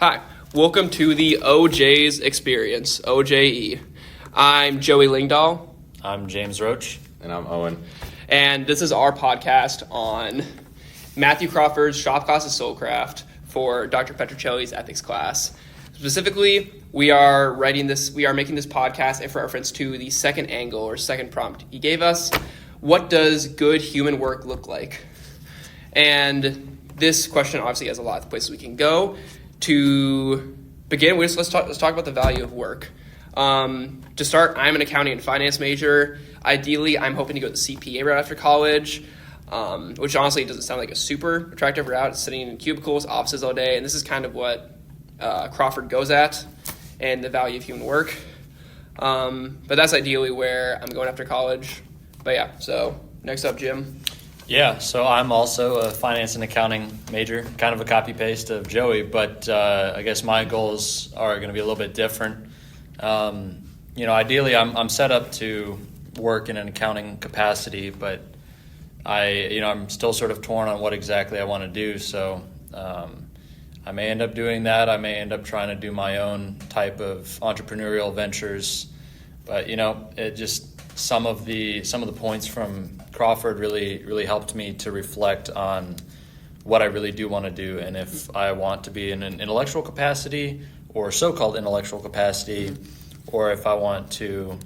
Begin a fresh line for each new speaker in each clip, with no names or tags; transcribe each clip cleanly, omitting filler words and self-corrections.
Hi, welcome to the OJ's Experience, OJE. I'm Joey Lingdahl.
I'm James Roach.
And I'm Owen.
And this is our podcast on Matthew Crawford's Shop Class of Soulcraft for Dr. Petrocelli's ethics class. Specifically, we are making this podcast in reference to the second angle or second prompt he gave us. What does good human work look like? And this question obviously has a lot of places we can go. To begin, let's talk about the value of work. To start, I'm an accounting and finance major. Ideally, I'm hoping to go to the CPA right after college, which honestly doesn't sound like a super attractive route. It's sitting in cubicles, offices all day, and this is kind of what Crawford goes at, and the value of human work. But that's ideally where I'm going after college. But yeah, so next up, Jim.
Yeah, so I'm also a finance and accounting major, kind of a copy-paste of Joey, but I guess my goals are going to be a little bit different. Ideally, I'm set up to work in an accounting capacity, but I'm still sort of torn on what exactly I want to do. So I may end up doing that. I may end up trying to do my own type of entrepreneurial ventures, but it just some of the points from Crawford really helped me to reflect on what I really do want to do, and if I want to be in an intellectual capacity or so-called intellectual capacity, or if I want to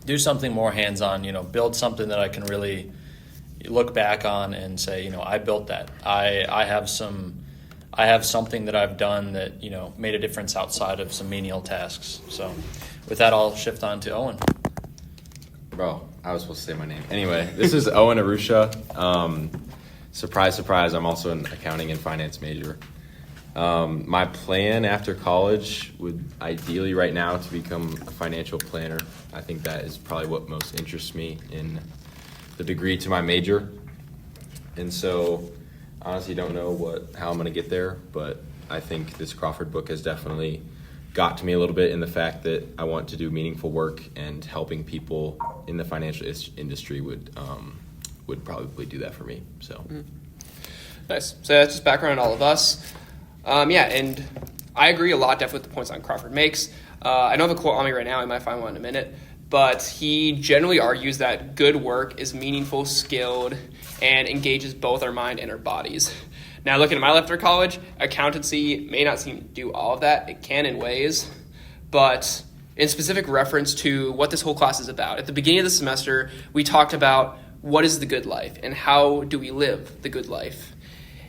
do something more hands-on, build something that I can really look back on and say, I built that. I have something that I've done that, made a difference outside of some menial tasks. So with that, I'll shift on to Owen.
Bro, I was supposed to say my name. Anyway, this is Owen Arusha. Surprise, surprise, I'm also an accounting and finance major. My plan after college would ideally right now to become a financial planner. I think that is probably what most interests me in the degree to my major. And so honestly don't know how I'm going to get there, but I think this Crawford book has definitely got to me a little bit in the fact that I want to do meaningful work, and helping people in the financial industry would probably do that for me. So
Nice. So that's just background on all of us. And I agree a lot definitely with the points on Crawford makes. I don't have a quote on me right now. I might find one in a minute. But he generally argues that good work is meaningful, skilled, and engages both our mind and our bodies. Now, looking at my life after college, accountancy may not seem to do all of that. It can in ways. But in specific reference to what this whole class is about, at the beginning of the semester, we talked about what is the good life and how do we live the good life.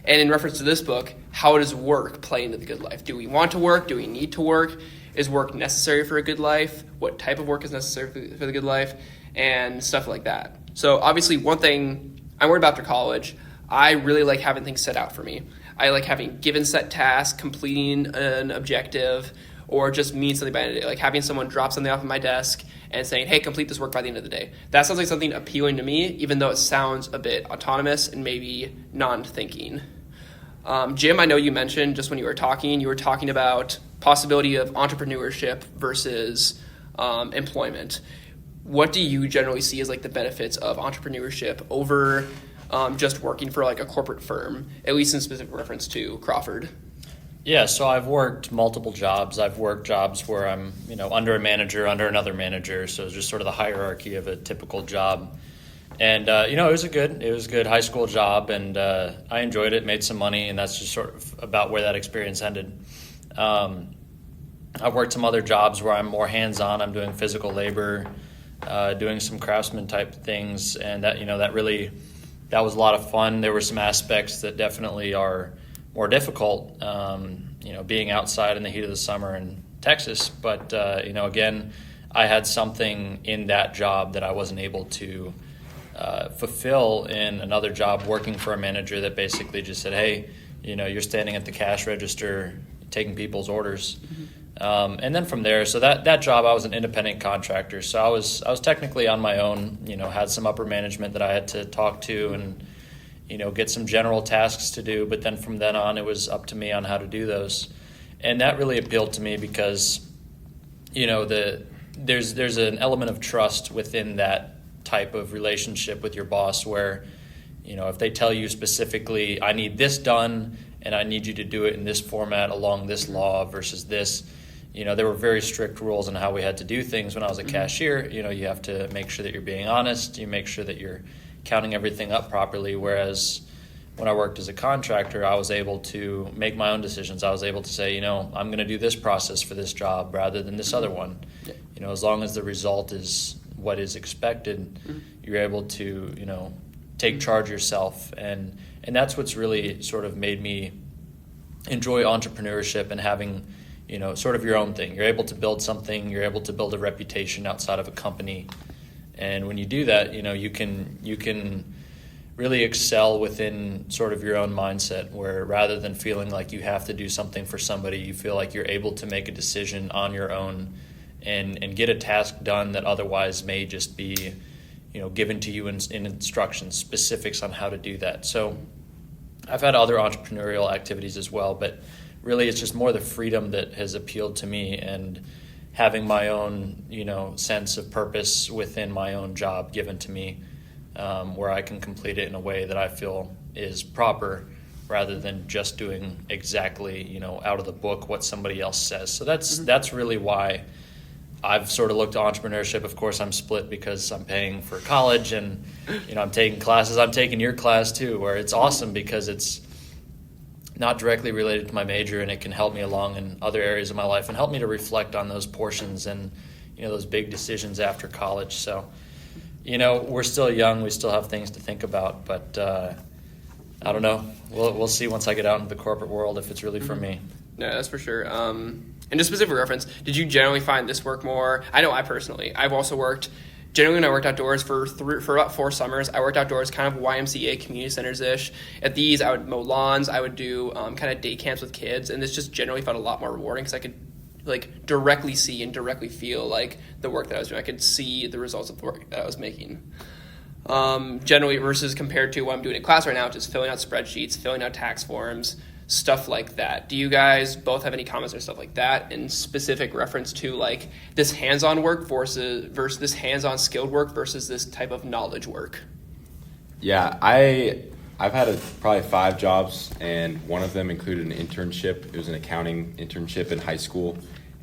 And in reference to this book, how does work play into the good life? Do we want to work? Do we need to work? Is work necessary for a good life? What type of work is necessary for the good life? And stuff like that. So obviously one thing I'm worried about after college, I really like having things set out for me. I like having given set tasks, completing an objective, or just meeting something by the end of the day. Like having someone drop something off of my desk and saying, hey, complete this work by the end of the day. That sounds like something appealing to me, even though it sounds a bit autonomous and maybe non-thinking. Jim, I know you mentioned just when you were talking about possibility of entrepreneurship versus employment. What do you generally see as like the benefits of entrepreneurship over just working for like a corporate firm, at least in specific reference to Crawford?
Yeah, so I've worked multiple jobs. I've worked jobs where I'm, under a manager, under another manager. So it's just sort of the hierarchy of a typical job. And, it was a good high school job, and I enjoyed it, made some money, and that's just sort of about where that experience ended. I've worked some other jobs where I'm more hands-on. I'm doing physical labor, doing some craftsman type things, and that was a lot of fun. There were some aspects that definitely are more difficult, being outside in the heat of the summer in Texas. But, again, I had something in that job that I wasn't able to fulfill in another job working for a manager that basically just said, hey, you're standing at the cash register taking people's orders. And then from there, so that job, I was an independent contractor. So I was technically on my own, had some upper management that I had to talk to and, get some general tasks to do. But then from then on, it was up to me on how to do those. And that really appealed to me because, there's an element of trust within that type of relationship with your boss where, if they tell you specifically, I need this done and I need you to do it in this format along this law versus this. There were very strict rules on how we had to do things when I was a cashier. You have to make sure that you're being honest. You make sure that you're counting everything up properly. Whereas when I worked as a contractor, I was able to make my own decisions. I was able to say, I'm going to do this process for this job rather than this other one. As long as the result is what is expected, you're able to, take charge yourself. And that's what's really sort of made me enjoy entrepreneurship and having, sort of your own thing. You're able to build something, you're able to build a reputation outside of a company. And when you do that, you can really excel within sort of your own mindset, where rather than feeling like you have to do something for somebody, you feel like you're able to make a decision on your own and get a task done that otherwise may just be, given to you in instructions, specifics on how to do that. So I've had other entrepreneurial activities as well, but really it's just more the freedom that has appealed to me, and having my own, sense of purpose within my own job given to me, where I can complete it in a way that I feel is proper rather than just doing exactly, out of the book what somebody else says. So that's really why I've sort of looked at entrepreneurship. Of course, I'm split because I'm paying for college and, I'm taking classes. I'm taking your class too, where it's awesome because it's not directly related to my major, and it can help me along in other areas of my life and help me to reflect on those portions and, those big decisions after college. So, we're still young. We still have things to think about, but I don't know. We'll see once I get out into the corporate world if it's really for me.
No, that's for sure. And just specific reference, did you generally find this work more? I know I've also worked, generally when I worked outdoors for about 4 summers, I worked outdoors kind of YMCA community centers-ish. At these, I would mow lawns, I would do kind of day camps with kids, and this just generally felt a lot more rewarding because I could directly see and directly feel the work that I was doing. I could see the results of the work that I was making. Generally versus compared to what I'm doing in class right now, just filling out spreadsheets, filling out tax forms, stuff like that. Do you guys both have any comments or stuff like that in specific reference to this hands-on work versus this hands-on skilled work versus this type of knowledge work?
Yeah, I've had probably 5 jobs, and one of them included an internship. It was an accounting internship in high school,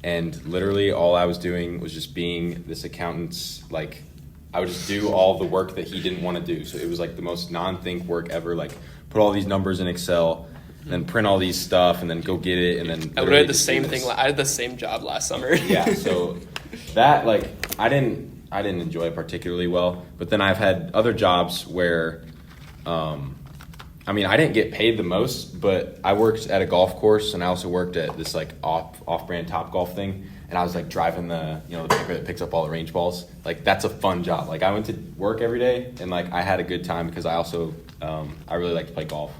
and literally all I was doing was just being this accountant's, I would just do all the work that he didn't want to do. So it was the most non-think work ever, put all these numbers in Excel, then print all these stuff, and then go get it, and then
I did the same thing. I had the same job last summer.
Yeah, so that I didn't enjoy it particularly well. But then I've had other jobs where, I didn't get paid the most, but I worked at a golf course, and I also worked at this off-brand Top Golf thing, and I was driving the the picker that picks up all the range balls. That's a fun job. I went to work every day, and I had a good time because I also I really like to play golf.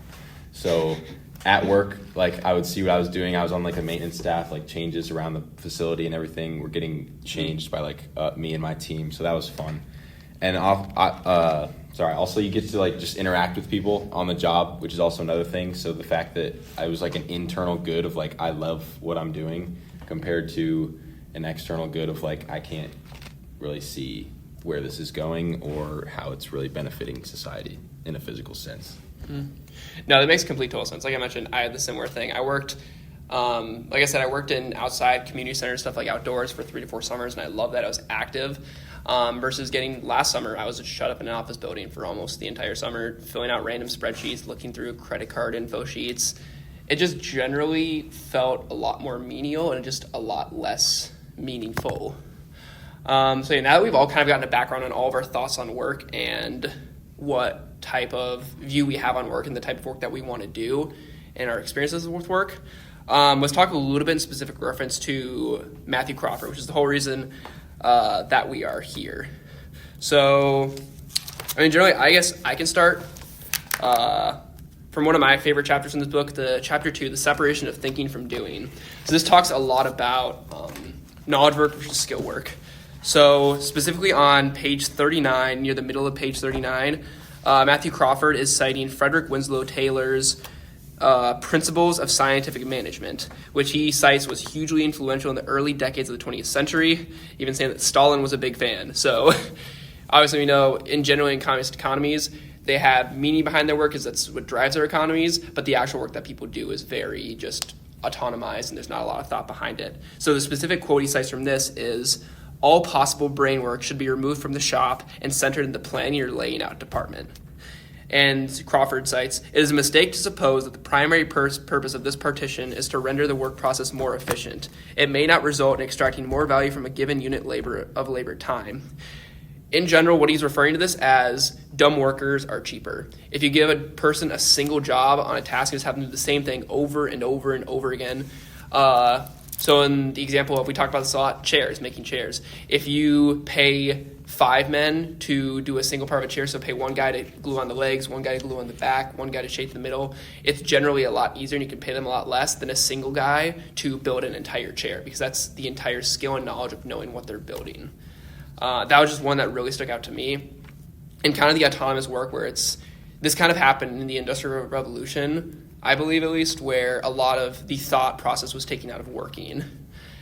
So at work, I would see what I was doing. I was on a maintenance staff, changes around the facility and everything were getting changed by me and my team. So that was fun. And also you get to just interact with people on the job, which is also another thing. So the fact that I was an internal good of I love what I'm doing compared to an external good of I can't really see where this is going or how it's really benefiting society in a physical sense.
No, that makes complete total sense. Like I mentioned, I had the similar thing. I worked, I worked in outside community centers, stuff outdoors for 3 to 4 summers, and I love that I was active. Versus last summer, I was just shut up in an office building for almost the entire summer, filling out random spreadsheets, looking through credit card info sheets. It just generally felt a lot more menial and just a lot less meaningful. Now that we've all kind of gotten a background on all of our thoughts on work and what type of view we have on work and the type of work that we want to do and our experiences with work, let's talk a little bit in specific reference to Matthew Crawford, which is the whole reason that we are here. So, generally, I guess I can start from one of my favorite chapters in this book, the chapter 2, the separation of thinking from doing. So this talks a lot about knowledge work versus skill work. So specifically on page 39, near the middle of page 39, Matthew Crawford is citing Frederick Winslow Taylor's Principles of Scientific Management, which he cites was hugely influential in the early decades of the 20th century, even saying that Stalin was a big fan. So obviously we know in generally in communist economies, They have meaning behind their work because that's what drives their economies, but the actual work that people do is very just autonomized and there's not a lot of thought behind it. So the specific quote he cites from this is, all possible brain work should be removed from the shop and centered in the planning or laying out department. And Crawford cites, it is a mistake to suppose that the primary purpose of this partition is to render the work process more efficient. It may not result in extracting more value from a given unit of labor time. In general, what he's referring to this as, dumb workers are cheaper. If you give a person a single job on a task, just have them do the same thing over and over and over again. So in the example of, we talked about this a lot, making chairs. If you pay 5 men to do a single part of a chair, so pay one guy to glue on the legs, one guy to glue on the back, one guy to shape the middle, it's generally a lot easier and you can pay them a lot less than a single guy to build an entire chair, because that's the entire skill and knowledge of knowing what they're building. That was just one that really stuck out to me. And kind of the autonomous work where this kind of happened in the Industrial Revolution, I believe at least, where a lot of the thought process was taken out of working.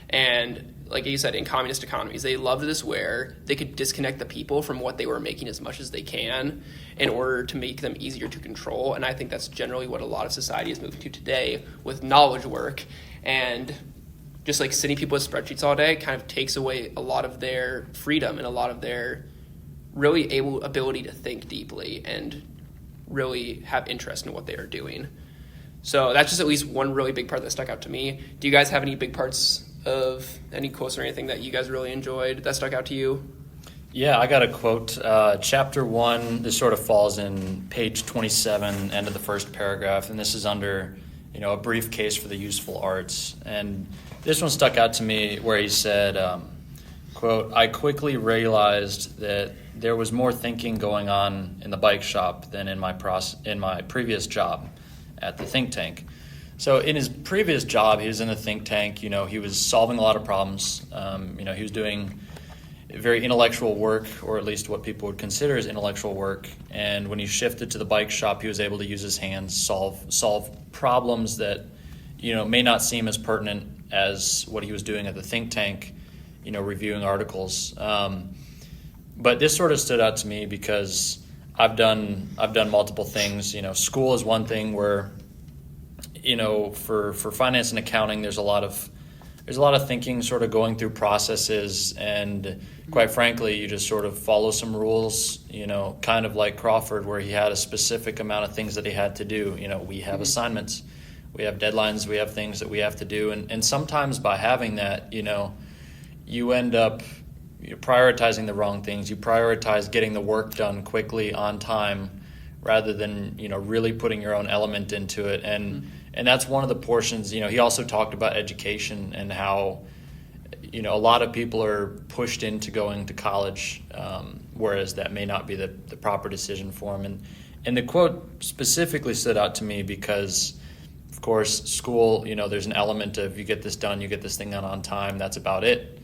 And like you said, in communist economies, they loved this where they could disconnect the people from what they were making as much as they can in order to make them easier to control. And I think that's generally what a lot of society is moving to today with knowledge work. And just like sitting people with spreadsheets all day kind of takes away a lot of their freedom and a lot of their really ability to think deeply and really have interest in what they are doing. So that's just at least one really big part that stuck out to me. Do you guys have any big parts of any quotes or anything that you guys really enjoyed that stuck out to you?
Yeah, I got a quote. Chapter 1, this sort of falls in page 27, end of the first paragraph, and this is under, a brief case for the useful arts. And this one stuck out to me where he said, quote, I quickly realized that there was more thinking going on in the bike shop than in my previous job at the think tank. So in his previous job, he was in the think tank, he was solving a lot of problems. He was doing very intellectual work, or at least what people would consider as intellectual work. And when he shifted to the bike shop, he was able to use his hands, solve problems that, may not seem as pertinent as what he was doing at the think tank, reviewing articles. But this sort of stood out to me because I've done multiple things. School is one thing where, for finance and accounting, there's a lot of thinking, sort of going through processes, and quite frankly, you just sort of follow some rules, kind of like Crawford, where he had a specific amount of things that he had to do. We have assignments, we have deadlines, we have things that we have to do, and sometimes by having that, you end up prioritizing the wrong things. You prioritize getting the work done quickly on time rather than, really putting your own element into it. And that's one of the portions, he also talked about education and how, a lot of people are pushed into going to college, whereas that may not be the proper decision for them. And the quote specifically stood out to me because, of course, school, there's an element of you get this done, you get this thing done on time, that's about it.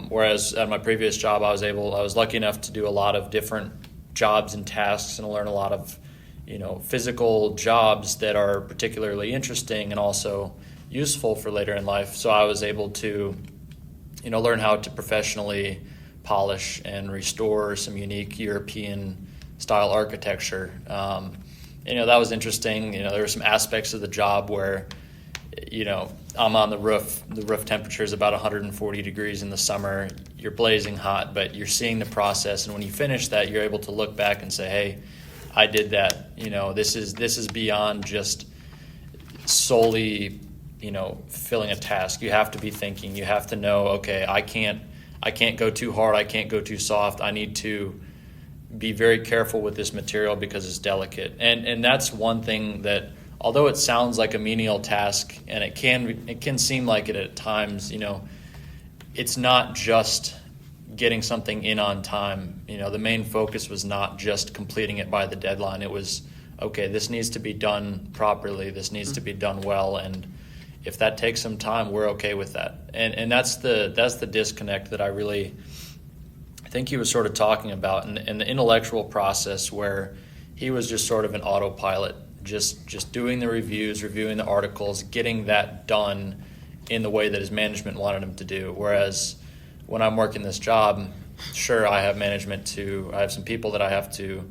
Whereas at my previous job, I was lucky enough to do a lot of different jobs and tasks and learn a lot of, physical jobs that are particularly interesting and also useful for later in life. So I was able to, learn how to professionally polish and restore some unique European style architecture. That was interesting. There were some aspects of the job where, I'm on the roof. The roof temperature is about 140 degrees in the summer. You're blazing hot, but you're seeing the process. And when you finish that, you're able to look back and say, hey, I did that. This is beyond just solely, filling a task. You have to be thinking. You have to know, okay, I can't go too hard. I can't go too soft. I need to be very careful with this material because it's delicate. And that's one thing that, although it sounds like a menial task, and it can seem like it at times, it's not just getting something in on time. The main focus was not just completing it by the deadline. It was, okay, this needs to be done properly. This needs to be done well. And if that takes some time, we're okay with that. And that's the disconnect that I think he was sort of talking about in the intellectual process, where he was just sort of an autopilot, just doing the reviews, reviewing the articles, getting that done in the way that his management wanted him to do. Whereas when I'm working this job, sure, I have management I have some people that I have to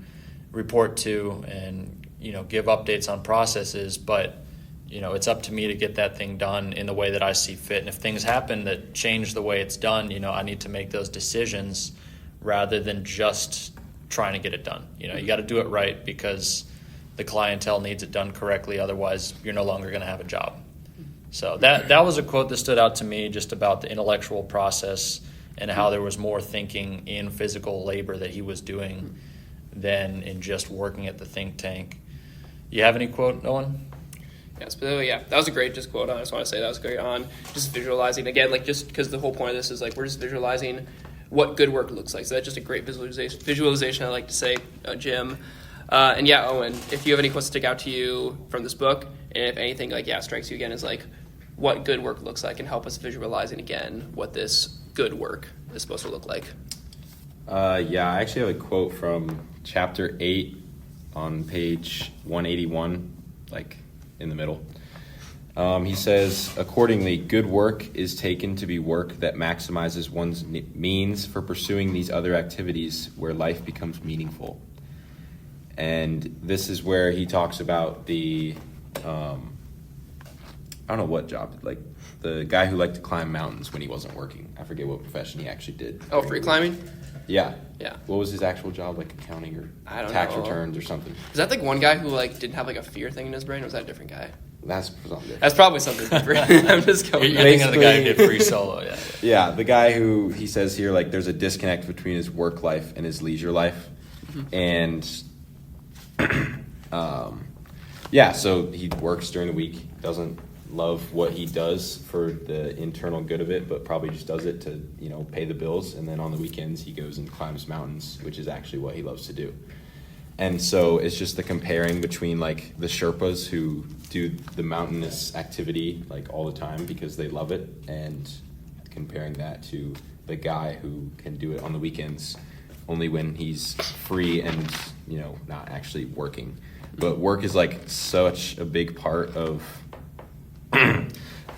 report to and, give updates on processes, but, it's up to me to get that thing done in the way that I see fit. And if things happen that change the way it's done, I need to make those decisions rather than just trying to get it done. You got to do it right because the clientele needs it done correctly. Otherwise, you're no longer going to have a job. So that was a quote that stood out to me, just about the intellectual process and how there was more thinking in physical labor that he was doing than in just working at the think tank. You have any quote, Owen?
Yeah, specifically, that was a great just quote on. I just want to say that was great on just visualizing. Again, just because the whole point of this is we're just visualizing what good work looks like. So that's just a great visualization I like to say, Jim. And Owen, if you have any quotes stick out to you from this book, and if anything strikes you again as what good work looks like, and help us visualizing again what this good work is supposed to look like.
I actually have a quote from chapter 8 on page 181, in the middle. He says, accordingly, good work is taken to be work that maximizes one's means for pursuing these other activities where life becomes meaningful. And this is where he talks about the, I don't know what job, the guy who liked to climb mountains when he wasn't working. I forget what profession he actually did.
Oh, free climbing?
Yeah.
Yeah.
What was his actual job, accounting or tax returns or something?
Is that one guy who didn't have a fear thing in his brain, or was that a different guy?
That's something different.
That's probably something different. I'm just going.
You're thinking of the guy who did free solo, yeah.
Yeah, the guy who he says here there's a disconnect between his work life and his leisure life, and so he works during the week, doesn't love what he does for the internal good of it, but probably just does it to pay the bills, and then on the weekends he goes and climbs mountains, which is actually what he loves to do. And so it's just the comparing between the Sherpas who do the mountainous activity all the time because they love it, and comparing that to the guy who can do it on the weekends only when he's free and not actually working. But work is such a big part of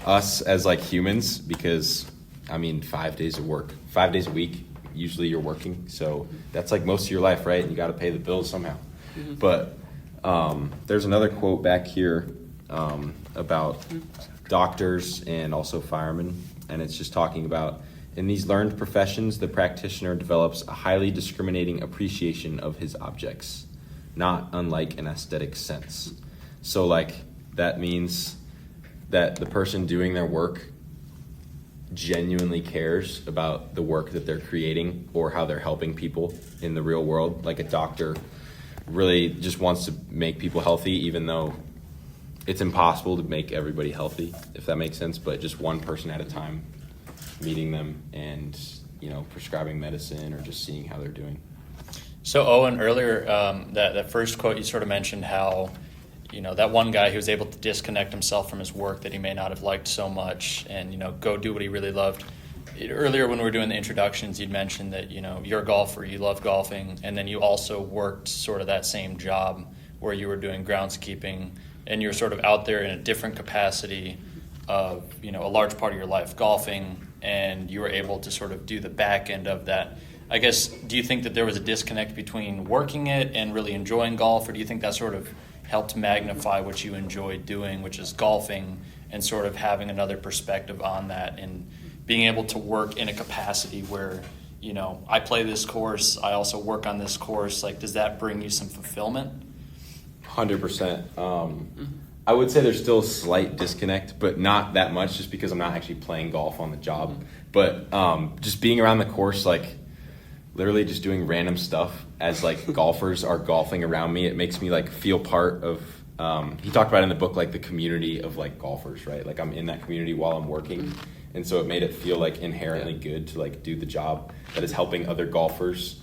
us as humans, because 5 days a week usually you're working, so that's most of your life, right? And you got to pay the bills somehow. But there's another quote back here about doctors and also firemen, and it's just talking about, in these learned professions, the practitioner develops a highly discriminating appreciation of his objects, not unlike an aesthetic sense. So that means that the person doing their work genuinely cares about the work that they're creating or how they're helping people in the real world. A doctor really just wants to make people healthy, even though it's impossible to make everybody healthy, if that makes sense, but just one person at a time, meeting them and prescribing medicine or just seeing how they're doing.
So Owen, earlier, that first quote, you sort of mentioned how that one guy who was able to disconnect himself from his work that he may not have liked so much and, go do what he really loved. Earlier when we were doing the introductions, you'd mentioned that, you're a golfer, you love golfing, and then you also worked sort of that same job where you were doing groundskeeping, and you're sort of out there in a different capacity of, a large part of your life, golfing, and you were able to sort of do the back end of that. I guess, do you think that there was a disconnect between working it and really enjoying golf, or do you think that sort of helped magnify what you enjoyed doing, which is golfing, and sort of having another perspective on that and being able to work in a capacity where, I play this course, I also work on this course. Does that bring you some fulfillment?
100%. I would say there's still a slight disconnect, but not that much, just because I'm not actually playing golf on the job. But just being around the course, literally just doing random stuff as golfers are golfing around me, it makes me feel part of, he talked about in the book the community of golfers, right? I'm in that community while I'm working, and so it made it feel inherently good to do the job that is helping other golfers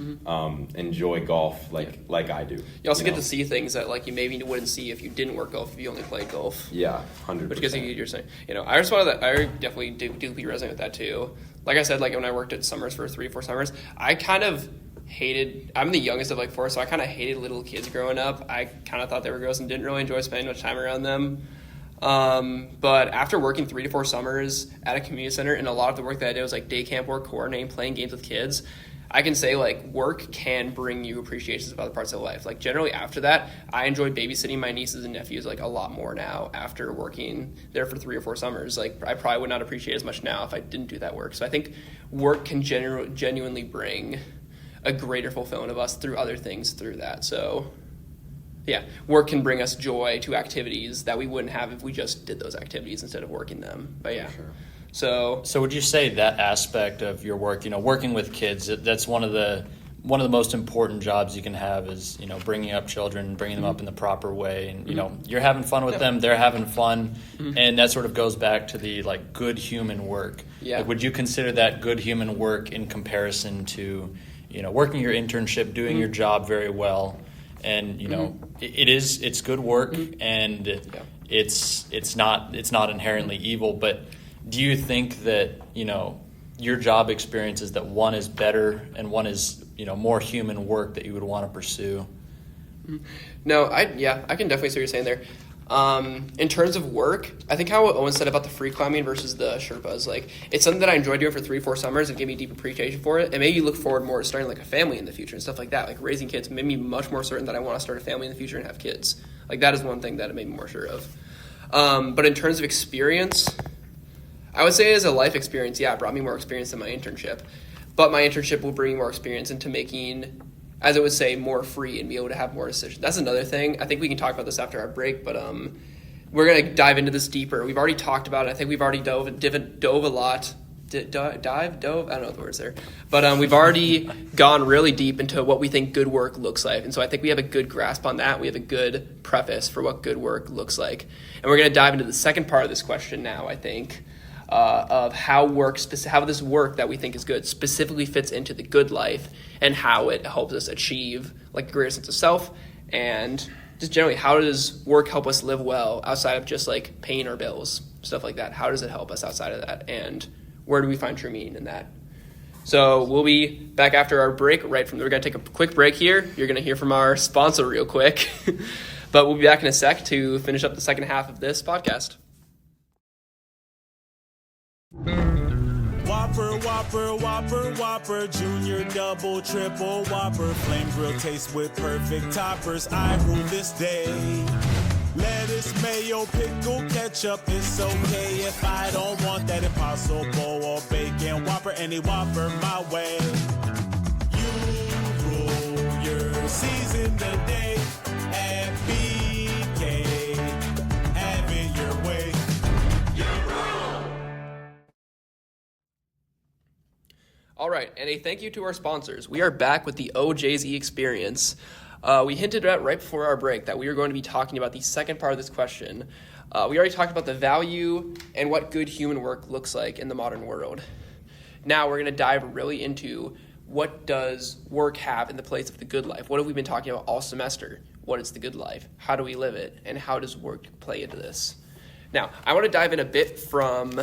enjoy golf like I do.
You also get to see things that you maybe wouldn't see if you didn't work golf, if you only played golf.
Yeah, 100%.
Which gives you're saying, I just wanted that. I definitely deeply resonate with that too. Like I said, when I worked at Summers for 3-4 summers, I kind of hated, I'm the youngest of 4, so I kind of hated little kids growing up. I kind of thought they were gross and didn't really enjoy spending much time around them. But after working 3 to 4 summers at a community center, and a lot of the work that I did was day camp work, coordinating, playing games with kids, I can say like work can bring you appreciations of other parts of life. Like generally after that, I enjoy babysitting my nieces and nephews like a lot more now after working there for 3 or 4 summers. Like I probably would not appreciate as much now if I didn't do that work. So I think work can genuinely bring a greater fulfillment of us through other things through that. So yeah, work can bring us joy to activities that we wouldn't have if we just did those activities instead of working them. But yeah.
Sure.
So
would you say that aspect of your work, working with kids, that's one of the most important jobs you can have is, bringing up children, bringing them up in the proper way, and you're having fun with them, they're having fun, and that sort of goes back to the like good human work.
Yeah.
Like, would you consider that good human work in comparison to, working your internship, doing your job very well, and it's good work, and it's not inherently evil, but do you think that, your job experiences that one is better and one is, more human work that you would want to pursue?
No, I can definitely see what you're saying there. In terms of work, I think how what Owen said about the free climbing versus the Sherpas, like it's something that I enjoyed doing for 3-4 summers and gave me deep appreciation for it. And maybe you look forward more to starting like a family in the future and stuff like that. Like raising kids made me much more certain that I want to start a family in the future and have kids. Like that is one thing that it made me more sure of. But in terms of experience, I would say as a life experience, it brought me more experience than my internship. But my internship will bring me more experience into making, as I would say, more free and be able to have more decisions. That's another thing. I think we can talk about this after our break, but we're going to dive into this deeper. We've already talked about it. I think we've already dove a lot. Dove? I don't know what the words there. But we've already gone really deep into what we think good work looks like. And so I think we have a good grasp on that. We have a good preface for what good work looks like. And we're going to dive into the second part of this question now, I think. Of how this work that we think is good specifically fits into the good life and how it helps us achieve like a greater sense of self, and just generally how does work help us live well outside of just like paying our bills, stuff like that. How does it help us outside of that, and where do we find true meaning in that? So we'll be back after our break. We're going to take a quick break here. You're going to hear from our sponsor real quick, but we'll be back in a sec to finish up the second half of this podcast.
Whopper, Whopper, Whopper, Whopper, Junior, Double, Triple, Whopper, Flame Grill taste with perfect toppers. I rule this day. Lettuce, mayo, pickle, ketchup, it's okay if I don't want that Impossible or bacon Whopper, any Whopper my way. You rule your season today at BK. Have it your way.
All right, and a thank you to our sponsors. We are back with the OJZ Experience. We hinted at right before our break that we were going to be talking about the second part of this question. We already talked about the value and what good human work looks like in the modern world. Now we're going to dive really into what does work have in the place of the good life? What have we been talking about all semester? What is the good life? How do we live it? And how does work play into this? Now, I want to dive in a bit from...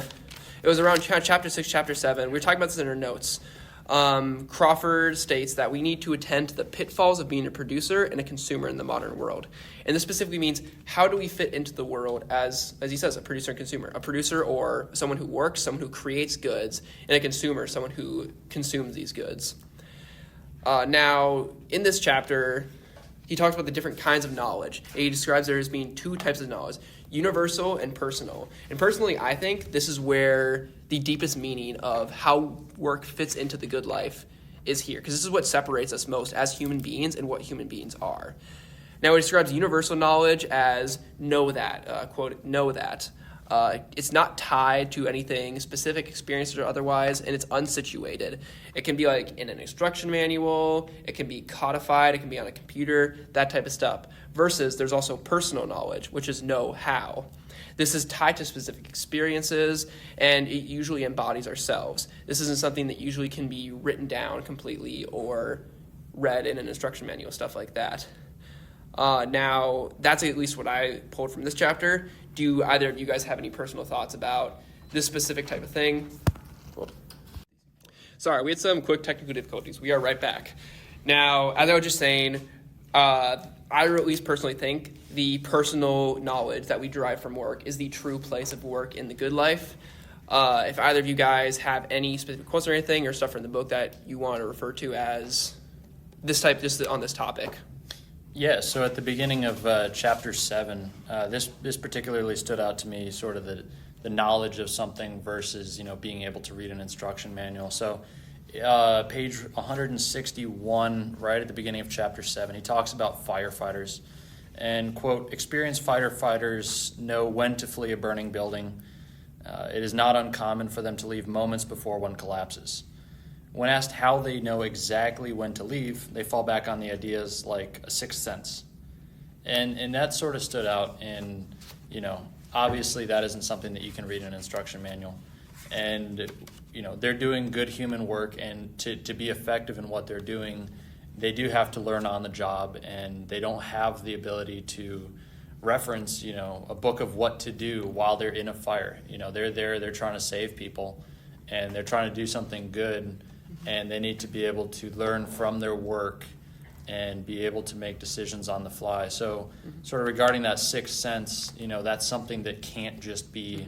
It was around chapter 6, chapter 7. We were talking about this in our notes. Crawford states that we need to attend to the pitfalls of being a producer and a consumer in the modern world. And this specifically means how do we fit into the world as he says, a producer and consumer. A producer or someone who works, someone who creates goods, and a consumer, someone who consumes these goods. Now, in this chapter, he talks about the different kinds of knowledge. And he describes there as being 2 types of knowledge. Universal and personal. And personally, I think this is where the deepest meaning of how work fits into the good life is here, because this is what separates us most as human beings and what human beings are. Now, it describes universal knowledge as know that, quote, know that. It's not tied to anything specific, experiences or otherwise, and it's unsituated. It can be like in an instruction manual, it can be codified, it can be on a computer, that type of stuff. Versus there's also personal knowledge, which is know how. This is tied to specific experiences, and it usually embodies ourselves. This isn't something that usually can be written down completely or read in an instruction manual, stuff like that. Now, that's at least what I pulled from this chapter. Do either of you guys have any personal thoughts about this specific type of thing? Sorry, we had some quick technical difficulties. We are right back. Now, as I was just saying, I at least personally think the personal knowledge that we derive from work is the true place of work in the good life. If either of you guys have any specific quotes or anything or stuff from the book that you want to refer to as just on this topic.
Yeah, so at the beginning of chapter 7, this particularly stood out to me, sort of the knowledge of something versus, being able to read an instruction manual. So page 161, right at the beginning of chapter 7, he talks about firefighters. And, quote, experienced firefighters know when to flee a burning building. It is not uncommon for them to leave moments before one collapses. When asked how they know exactly when to leave, they fall back on the ideas like a sixth sense. And that sort of stood out. And, obviously that isn't something that you can read in an instruction manual. And, they're doing good human work, and to be effective in what they're doing, they do have to learn on the job, and they don't have the ability to reference, a book of what to do while they're in a fire. They're trying to save people, and they're trying to do something good, and they need to be able to learn from their work and be able to make decisions on the fly. So sort of regarding that sixth sense, that's something that can't just be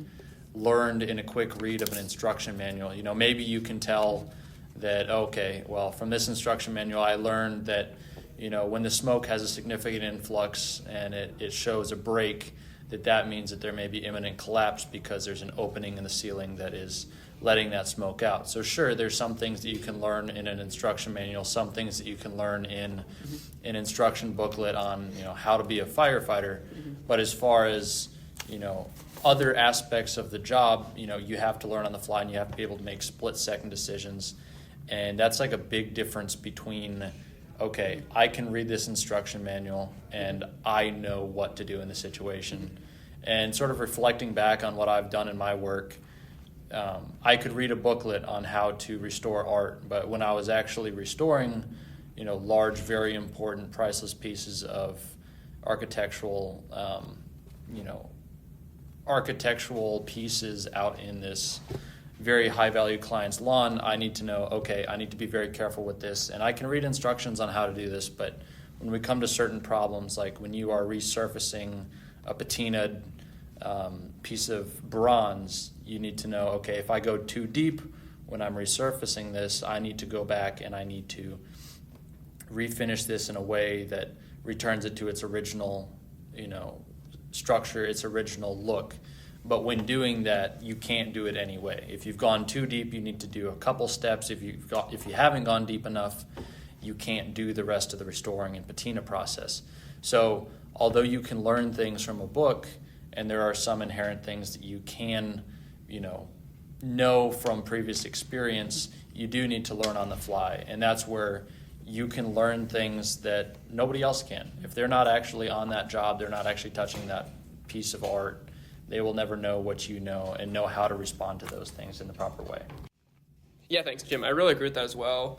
learned in a quick read of an instruction manual. Maybe you can tell that, okay, well, from this instruction manual, I learned that, when the smoke has a significant influx and it shows a break, that means that there may be imminent collapse because there's an opening in the ceiling that is letting that smoke out. So sure, there's some things that you can learn in an instruction manual, some things that you can learn in an instruction booklet on, how to be a firefighter. But as far as, other aspects of the job, you have to learn on the fly, and you have to be able to make split-second decisions. And that's like a big difference between, okay, I can read this instruction manual and I know what to do in the situation. And sort of reflecting back on what I've done in my work, I could read a booklet on how to restore art, but when I was actually restoring, large, very important, priceless pieces of architectural, architectural pieces out in this very high-value client's lawn, I need to know, okay, I need to be very careful with this. And I can read instructions on how to do this, but when we come to certain problems, like when you are resurfacing a patinaed piece of bronze, you need to know, okay, if I go too deep when I'm resurfacing this, I need to go back and I need to refinish this in a way that returns it to its original, structure, its original look. But when doing that, you can't do it anyway. If you've gone too deep, you need to do a couple steps. If you haven't gone deep enough, you can't do the rest of the restoring and patina process. So although you can learn things from a book, and there are some inherent things that you can, know from previous experience, you do need to learn on the fly. And that's where you can learn things that nobody else can. If they're not actually on that job, they're not actually touching that piece of art, they will never know what you know and know how to respond to those things in the proper way.
Yeah, thanks, Jim. I really agree with that as well.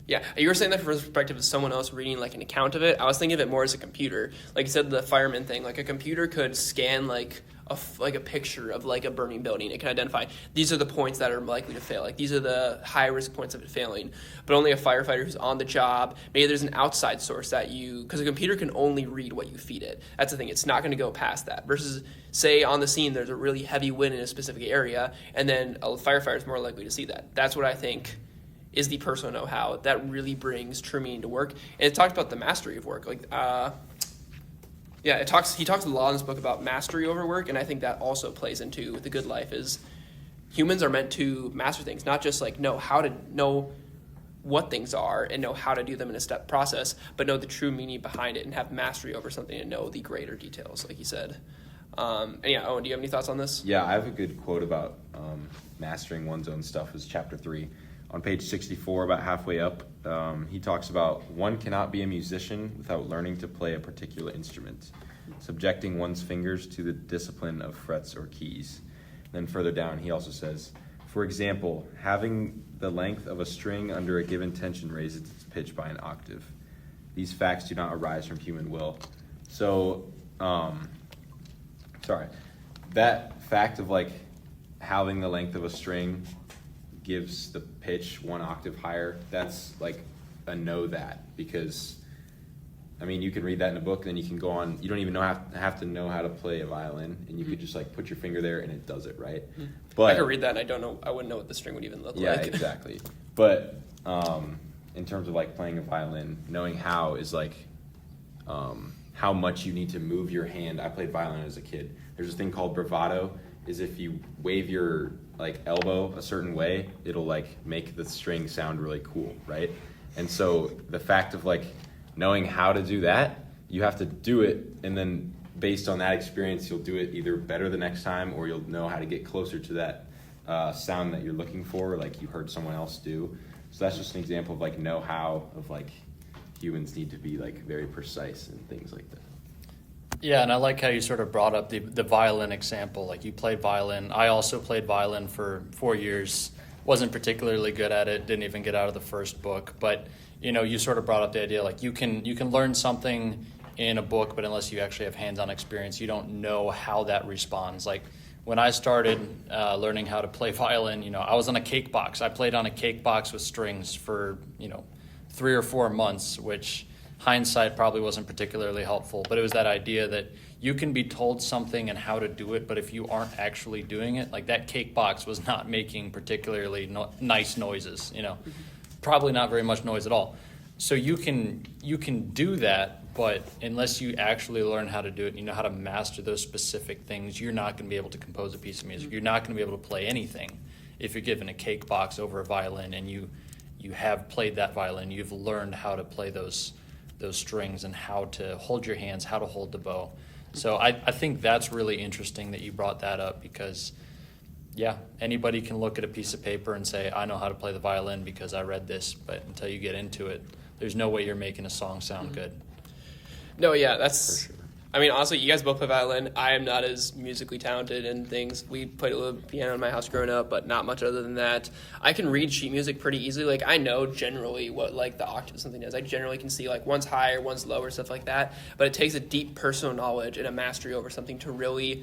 Yeah, you were saying that from the perspective of someone else reading like an account of it. I was thinking of it more as a computer. Like you said, the fireman thing, like a computer could scan like a picture of like a burning building. It can identify these are the points that are likely to fail. Like these are the high risk points of it failing. But only a firefighter who's on the job, maybe there's an outside source that because a computer can only read what you feed it. That's the thing. It's not going to go past that. Versus say on the scene there's a really heavy wind in a specific area, and then a firefighter is more likely to see that. That's what I think is the personal know-how that really brings true meaning to work. And it talked about the mastery of work. Like, he talks a lot in this book about mastery over work, and I think that also plays into the good life is humans are meant to master things, not just like know how to know what things are and know how to do them in a step process, but know the true meaning behind it and have mastery over something and know the greater details, like you said. And yeah, Owen, do you have any thoughts on this?
Yeah, I have a good quote about mastering one's own stuff is chapter 3. On page 64, about halfway up, he talks about one cannot be a musician without learning to play a particular instrument, subjecting one's fingers to the discipline of frets or keys. Then further down, he also says, for example, having the length of a string under a given tension raises its pitch by an octave. These facts do not arise from human will. So, that fact of like having the length of a string gives the pitch one octave higher, that's like a know that, because I mean, you can read that in a book, and then you can go on. You don't even have to know how to play a violin, and you could just like put your finger there, and it does it, right? But
I could read that, and I wouldn't know what the string would even look like.
Yeah, exactly. But in terms of like playing a violin, knowing how is like how much you need to move your hand. I played violin as a kid. There's this thing called bravado. Is if you wave your like elbow a certain way, it'll like make the string sound really cool, right? And so the fact of like knowing how to do that, you have to do it, and then based on that experience, you'll do it either better the next time, or you'll know how to get closer to that sound that you're looking for, like you heard someone else do. So that's just an example of like know-how of like humans need to be like very precise and things like that.
Yeah, and I like how you sort of brought up the violin example. Like you played violin. I also played violin for 4 years. Wasn't particularly good at it. Didn't even get out of the first book. But you sort of brought up the idea like you can learn something in a book, but unless you actually have hands-on experience, you don't know how that responds. Like when I started learning how to play violin, I was on a cake box. I played on a cake box with strings for 3 or 4 months, which hindsight probably wasn't particularly helpful, but it was that idea that you can be told something and how to do it, but if you aren't actually doing it, like that cake box was not making particularly nice noises, probably not very much noise at all. So you can do that, but unless you actually learn how to do it, how to master those specific things, you're not going to be able to compose a piece of music. You're not going to be able to play anything if you're given a cake box over a violin and you have played that violin. You've learned how to play those strings and how to hold your hands, how to hold the bow. So I think that's really interesting that you brought that up because, yeah, anybody can look at a piece of paper and say, I know how to play the violin because I read this, but until you get into it, there's no way you're making a song sound good.
No, yeah, that's... For sure. I mean, honestly, you guys both play violin. I am not as musically talented in things. We played a little piano in my house growing up, but not much other than that. I can read sheet music pretty easily. Like, I know generally what, like, the octave of something is. I generally can see, like, one's higher, one's lower, stuff like that. But it takes a deep personal knowledge and a mastery over something to really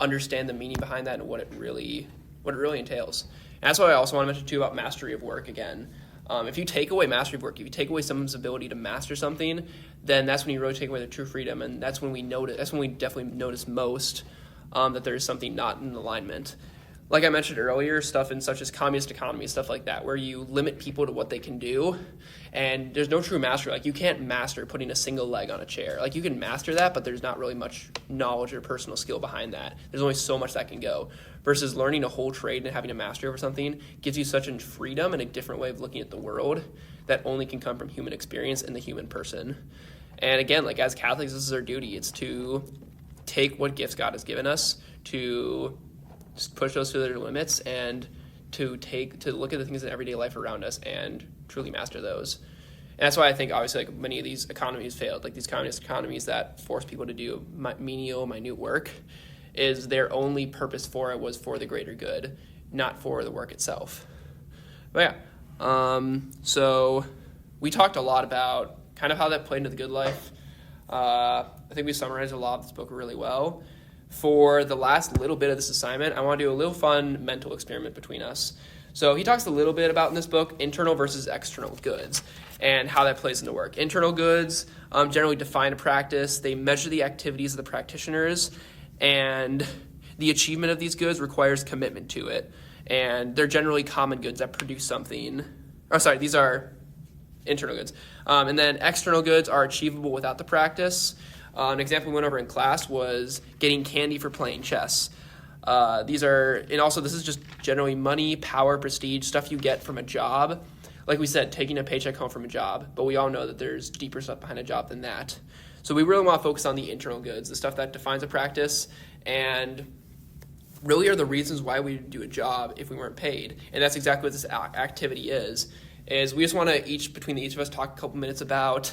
understand the meaning behind that and what it really entails. And that's what I also want to mention, too, about mastery of work again. If you take away mastery of work, if you take away someone's ability to master something, then that's when you really take away their true freedom, and that's when we definitely notice most that there's something not in alignment. Like I mentioned earlier, stuff in such as communist economy, stuff like that, where you limit people to what they can do, and there's no true mastery. Like you can't master putting a single leg on a chair. Like you can master that, but there's not really much knowledge or personal skill behind that. There's only so much that can go. Versus learning a whole trade and having a mastery over something gives you such a freedom and a different way of looking at the world that only can come from human experience and the human person. And again, like as Catholics, this is our duty. It's to take what gifts God has given us, to just push those to their limits, and to look at the things in everyday life around us and truly master those. And that's why I think obviously like many of these economies failed, like these communist economies that force people to do menial, minute work, is their only purpose for it was for the greater good, not for the work itself. But yeah, so we talked a lot about kind of how that played into the good life. I think we summarized a lot of this book really well. For the last little bit of this assignment, I want to do a little fun mental experiment between us. So he talks a little bit about in this book internal versus external goods and how that plays into work. Internal goods generally define a practice. They measure the activities of the practitioners, and the achievement of these goods requires commitment to it. And they're generally common goods that produce something. These are internal goods. And then external goods are achievable without the practice. An example we went over in class was getting candy for playing chess. This is just generally money, power, prestige, stuff you get from a job. Like we said, taking a paycheck home from a job, but we all know that there's deeper stuff behind a job than that. So we really want to focus on the internal goods, the stuff that defines a practice, and really are the reasons why we do a job if we weren't paid. And that's exactly what this activity is we just want to between each of us talk a couple minutes about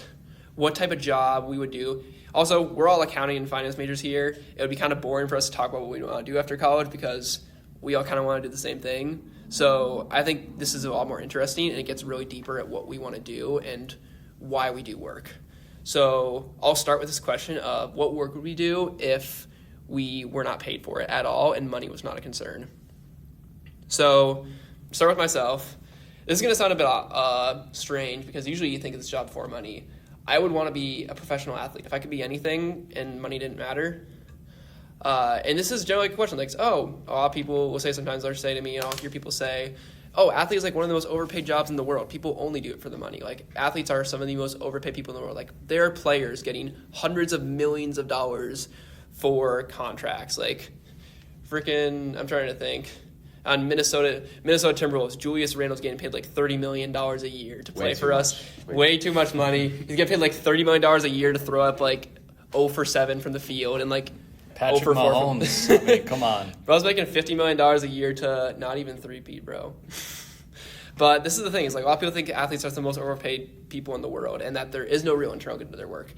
what type of job we would do. Also, we're all accounting and finance majors here. It would be kind of boring for us to talk about what we want to do after college because we all kind of want to do the same thing. So I think this is a lot more interesting, and it gets really deeper at what we want to do and why we do work. So I'll start with this question of what work would we do if we were not paid for it at all and money was not a concern. So start with myself. This is going to sound a bit strange because usually you think of this job for money. I would want to be a professional athlete. If I could be anything and money didn't matter. And this is generally a question like, a lot of people will say sometimes, they'll say to me, and I'll hear people say, athlete is like one of the most overpaid jobs in the world. People only do it for the money. Like, athletes are some of the most overpaid people in the world. Like, there are players getting hundreds of millions of dollars for contracts. Like, freaking, I'm trying to think. On Minnesota Timberwolves, Julius Randle's getting paid like $30 million a year to play for us. Way too much money. He's getting paid like $30 million a year to throw up like 0 for 7 from the field and like
Patrick
0 for 4
Mahomes. I mean, come on.
Bro, I was making $50 million a year to not even 3-peat, bro. But this is the thing. Is like a lot of people think athletes are the most overpaid people in the world and that there is no real internal good to their work.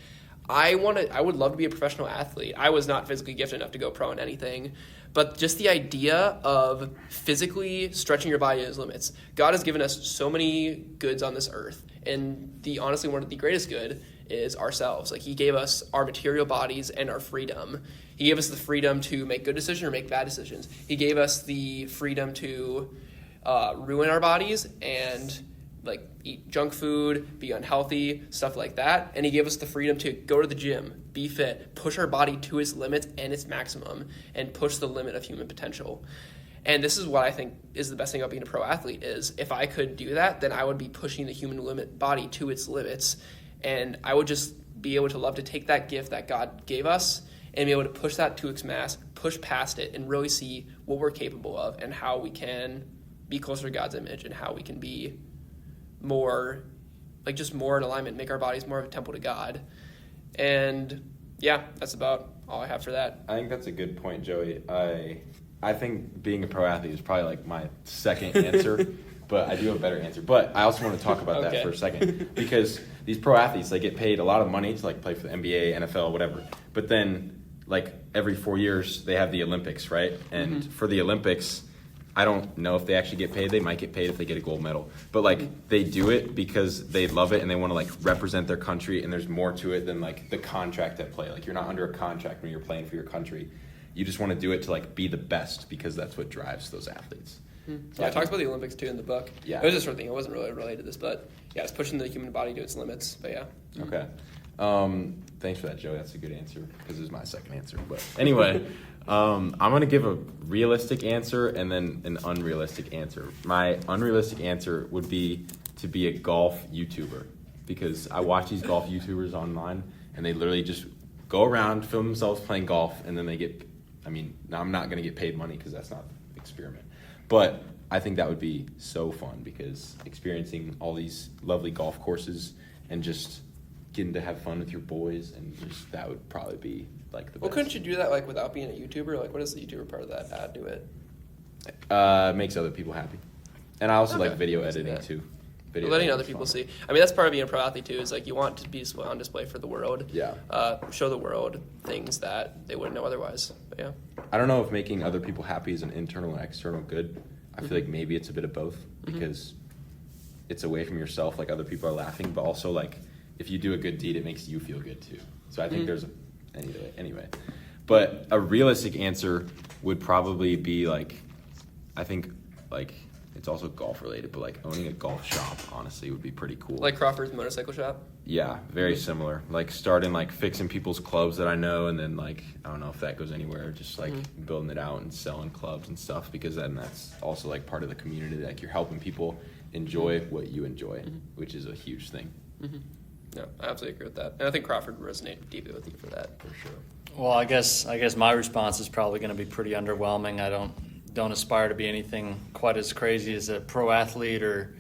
I would love to be a professional athlete. I was not physically gifted enough to go pro in anything. But just the idea of physically stretching your body to its limits. God has given us so many goods on this earth. And honestly, one of the greatest good is ourselves. Like, he gave us our material bodies and our freedom. He gave us the freedom to make good decisions or make bad decisions. He gave us the freedom to ruin our bodies and like eat junk food, be unhealthy, stuff like that. And he gave us the freedom to go to the gym, be fit, push our body to its limits and its maximum, and push the limit of human potential. And this is what I think is the best thing about being a pro athlete is if I could do that, then I would be pushing the human body to its limits. And I would just be able to love to take that gift that God gave us and be able to push that to its mass, push past it, and really see what we're capable of and how we can be closer to God's image and how we can be more in alignment, make our bodies more of a temple to God. And yeah, that's about all I have for that.
I think that's a good point, Joey. I think being a pro athlete is probably like my second answer, but I do have a better answer. But I also want to talk about that for a second because these pro athletes, they get paid a lot of money to like play for the NBA, NFL, whatever. But then like every 4 years they have the Olympics, right? And for the Olympics, I don't know if they actually get paid. They might get paid if they get a gold medal. But, like, they do it because they love it and they want to, like, represent their country. And there's more to it than, like, the contract at play. Like, you're not under a contract when you're playing for your country. You just want to do it to, like, be the best because that's what drives those athletes.
So I talked about the Olympics, too, in the book.
Yeah.
It was just sort of thing. It wasn't really related to this. But, yeah, it's pushing the human body to its limits. But, yeah.
Okay. Thanks for that, Joey. That's a good answer because it was my second answer. But anyway, I'm going to give a realistic answer and then an unrealistic answer. My unrealistic answer would be to be a golf YouTuber because I watch these golf YouTubers online and they literally just go around, film themselves playing golf, and then they get, now I'm not going to get paid money because that's not the experiment. But I think that would be so fun because experiencing all these lovely golf courses and just getting to have fun with your boys and just that would probably be like the best.
Well, couldn't you do that like without being a YouTuber? Like, what does the YouTuber part of that add to it?
Makes other people happy, and I also like video editing too.
Letting other people see. That's part of being a pro athlete too. Is like you want to be on display for the world.
Yeah.
Show the world things that they wouldn't know otherwise. But yeah.
I don't know if making other people happy is an internal and external good. I feel like maybe it's a bit of both because it's away from yourself. Like other people are laughing, but also like. If you do a good deed, it makes you feel good too. So I think there's anyway. But a realistic answer would probably be like, I think like it's also golf related, but like owning a golf shop honestly would be pretty cool.
Like Crawford's motorcycle shop?
Yeah, very similar. Like starting like fixing people's clubs that I know and then like, I don't know if that goes anywhere, just like building it out and selling clubs and stuff because then that's also like part of the community. Like you're helping people enjoy what you enjoy, which is a huge thing.
No, I absolutely agree with that. And I think Crawford would resonate deeply with you for that, for sure.
Well, I guess my response is probably going to be pretty underwhelming. I don't aspire to be anything quite as crazy as a pro athlete or,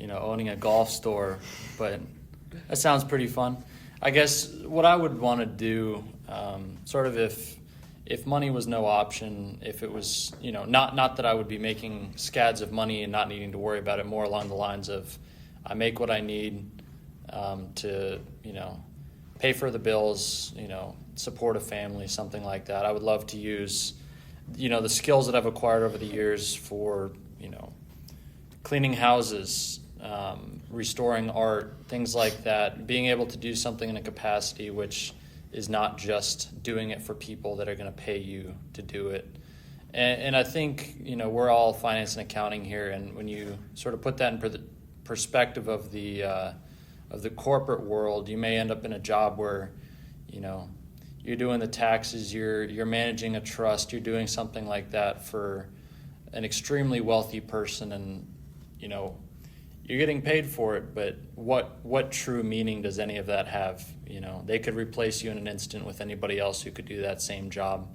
owning a golf store, but that sounds pretty fun. I guess what I would want to do, sort of if money was no option, if it was, not that I would be making scads of money and not needing to worry about it, more along the lines of I make what I need to, pay for the bills, support a family, something like that. I would love to use, the skills that I've acquired over the years for, cleaning houses, restoring art, things like that, being able to do something in a capacity which is not just doing it for people that are going to pay you to do it. And I think, we're all finance and accounting here, and when you sort of put that in perspective of the the corporate world, you may end up in a job where, you know, you're doing the taxes, you're managing a trust, you're doing something like that for an extremely wealthy person, and, you know, you're getting paid for it, but what true meaning does any of that have? You know, they could replace you in an instant with anybody else who could do that same job.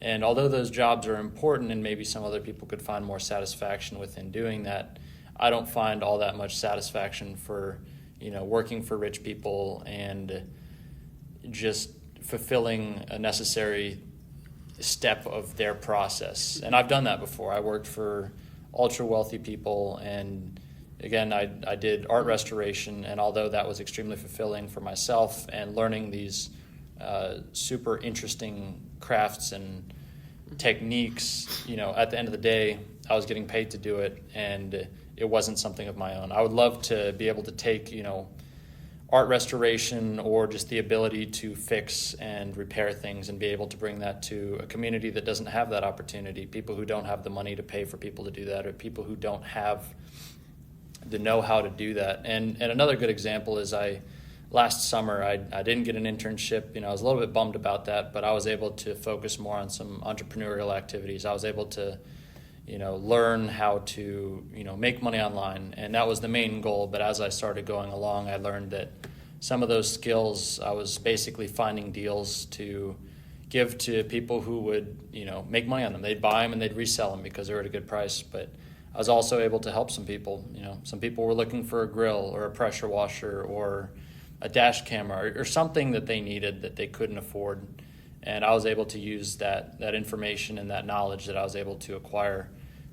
And although those jobs are important and maybe some other people could find more satisfaction within doing that, I don't find all that much satisfaction for, you know, working for rich people and just fulfilling a necessary step of their process. And I've done that before. I worked for ultra wealthy people, and again, I did art restoration, and although that was extremely fulfilling for myself and learning these super interesting crafts and techniques, you know, at the end of the day, I was getting paid to do it, and it wasn't something of my own. I would love to be able to take, you know, art restoration or just the ability to fix and repair things and be able to bring that to a community that doesn't have that opportunity, people who don't have the money to pay for people to do that, or people who don't have the know-how to do that. And another good example is last summer I didn't get an internship. You know, I was a little bit bummed about that, but I was able to focus more on some entrepreneurial activities. I was able to, you know, learn how to, you know, make money online, and that was the main goal. But as I started going along, I learned that some of those skills, I was basically finding deals to give to people who would, you know, make money on them. They'd buy them and they'd resell them because they were at a good price. But I was also able to help some people. You know, some people were looking for a grill or a pressure washer or a dash camera or something that they needed that they couldn't afford. And I was able to use that information and that knowledge that I was able to acquire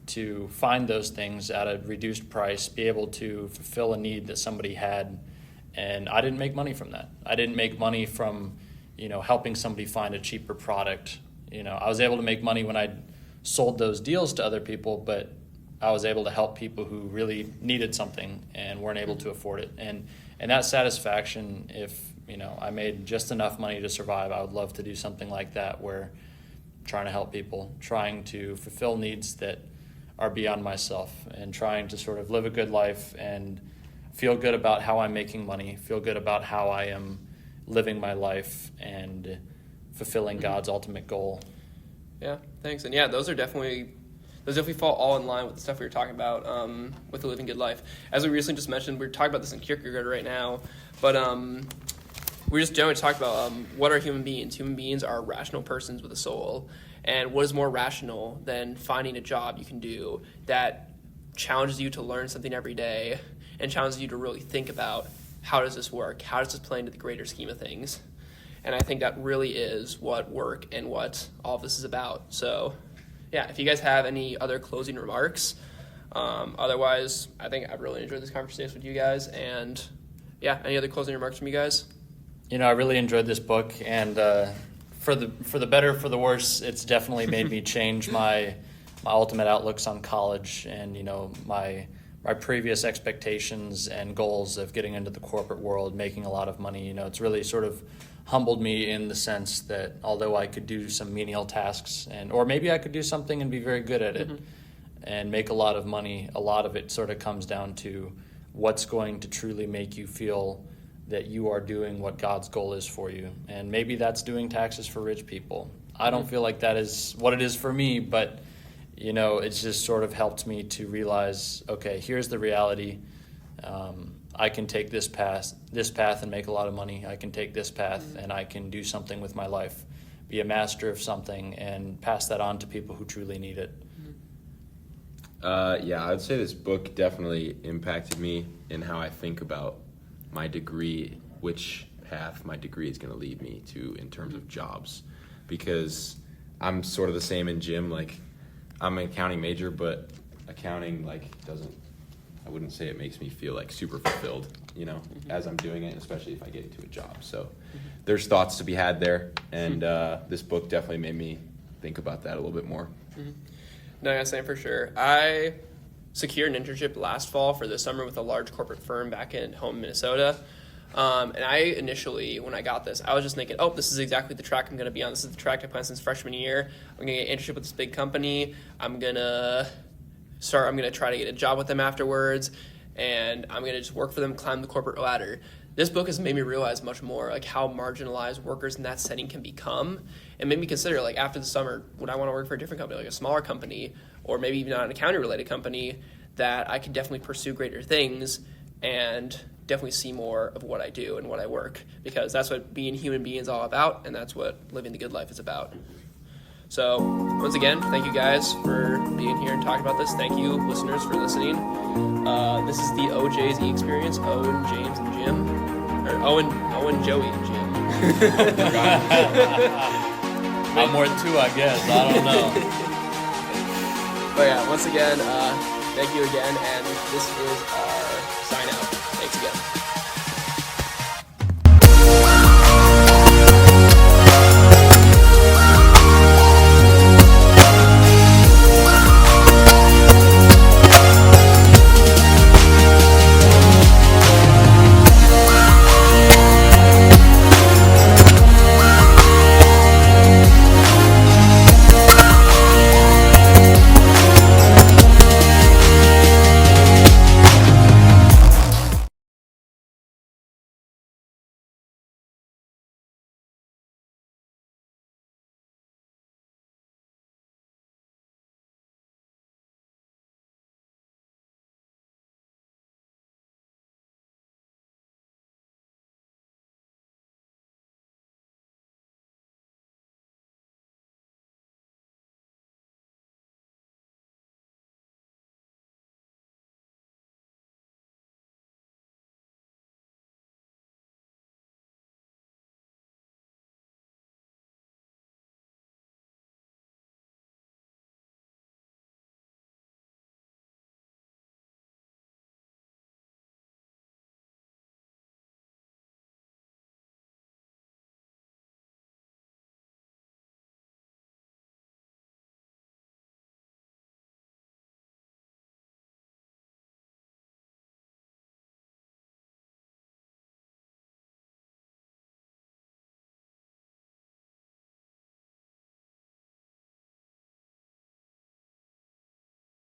to find those things at a reduced price, be able to fulfill a need that somebody had. And I didn't make money from that. I didn't make money from, you know, helping somebody find a cheaper product. You know, I was able to make money when I sold those deals to other people, but I was able to help people who really needed something and weren't able to afford it. And that satisfaction, if, you know, I made just enough money to survive, I would love to do something like that, where I'm trying to help people, trying to fulfill needs that are beyond myself, and trying to sort of live a good life and feel good about how I'm making money, feel good about how I am living my life and fulfilling God's ultimate goal.
Yeah, thanks. And yeah, those definitely fall all in line with the stuff we were talking about with the living good life. As we recently just mentioned, we're talking about this in Kierkegaard right now, but we just generally talk about what are human beings. Human beings are rational persons with a soul, and what is more rational than finding a job you can do that challenges you to learn something every day and challenges you to really think about, how does this work? How does this play into the greater scheme of things? And I think that really is what work and what all of this is about. So yeah, if you guys have any other closing remarks, otherwise, I think I've really enjoyed this conversation with you guys. And yeah, any other closing remarks from you guys?
You know, I really enjoyed this book, and for the better, for the worse, it's definitely made me change my ultimate outlooks on college, and, you know, my previous expectations and goals of getting into the corporate world, making a lot of money. You know, it's really sort of humbled me in the sense that although I could do some menial tasks, or maybe I could do something and be very good at it and make a lot of money, a lot of it sort of comes down to what's going to truly make you feel that you are doing what God's goal is for you. And maybe that's doing taxes for rich people. I don't feel like that is what it is for me, but, you know, it's just sort of helped me to realize, okay, here's the reality. I can take this path and make a lot of money. I can take this path and I can do something with my life, be a master of something, and pass that on to people who truly need it.
Yeah, I would say this book definitely impacted me in how I think about my degree, which path my degree is going to lead me to in terms of jobs. Because I'm sort of the same in gym. Like, I'm an accounting major, but accounting, like, I wouldn't say it makes me feel like super fulfilled, you know, as I'm doing it, especially if I get into a job. So there's thoughts to be had there, and this book definitely made me think about that a little bit more.
No, yeah, same for sure. I secured an internship last fall for the summer with a large corporate firm back in home Minnesota. And I initially, when I got this, I was just thinking, oh, this is exactly the track I'm going to be on. This is the track I planned since freshman year. I'm going to get an internship with this big company. I'm going to try to get a job with them afterwards. and I'm going to just work for them, climb the corporate ladder. This book has made me realize much more like how marginalized workers in that setting can become, and made me consider like after the summer, would I want to work for a different company, like a smaller company, or maybe even not an accounting related company, that I could definitely pursue greater things and definitely see more of what I do and what I work, because that's what being human being is all about, and that's what living the good life is about. So once again, thank you guys for being here and talking about this. Thank you, listeners, for listening. This is the OJ's experience. Owen, James, and Jim. Or Owen, Joey, and Jim.
I'm more than 2, I guess. I don't know.
But yeah, once again, thank you again, and this is our sign out. Thanks again.